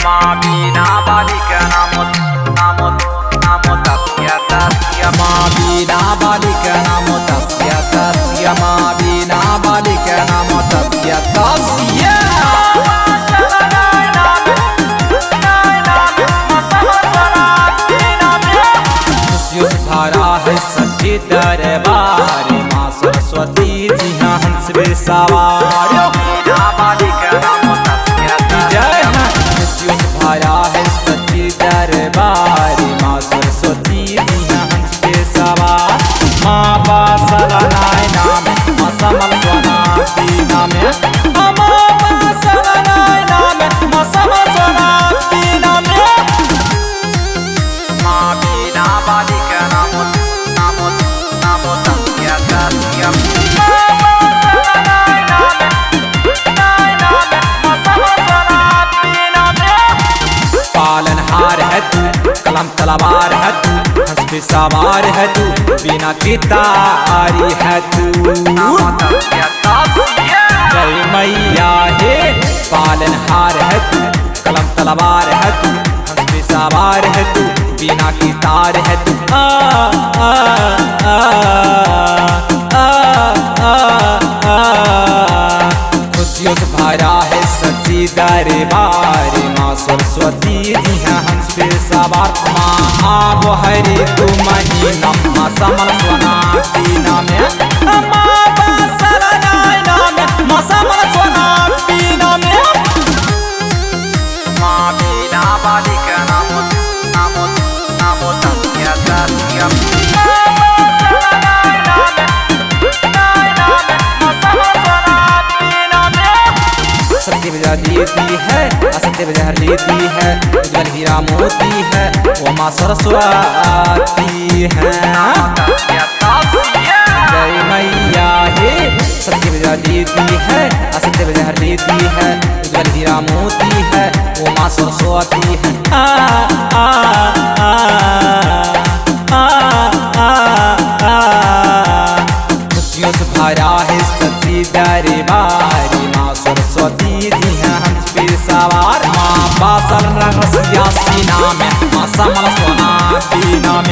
माँ बीना बाली का नाम तस्या माँ बीना बाली का नाम तस्या माँ बीना बाली का नाम तस्या भरा है सच्ची दरबार माँ सरस्वती जी हाँ हंस पे सवार जय भरा है सच्ची दरबार माँ सरस्वती जी हाँ हंस पे सवार माँ बासल नाम माँ समल सोनाती नाम माँ बासल नाम माँ समल सोनाती नाम माँ बीना बाली का पालनहार है तू कलम तलवार है तू हंस पे सवार है तू बिना की तारी है तू जय मैया हे पालनहार है तू कलम तलवार है तू हंस पे सवार है तू बिना की तार है तू खुशियों से भरा है सच्ची दरबार माँ सरस्वती जी हाँ हंस पे सवार माँ आबो हरे तू महीना माँ समल सोनाती नाम माँ बासल नाम माँ समल सोनाती नाम माँ बीना बाली का नाम सत्य बजा देती है असत्य बजा लेती है उज्जवल हीरा मोती है वो माँ सरस्वती है जय मैया हे सत्य बजा देती है असत्य बजा लेती है उज्जवल हीरा मोती है वो माँ सरस्वती है खुशियों से भरा है सच्ची दरबार माँ सरस्वती जी हाँ हंस पे सवार माँ बासल रंग रसिया सीना में माँ समल सोनाती नाम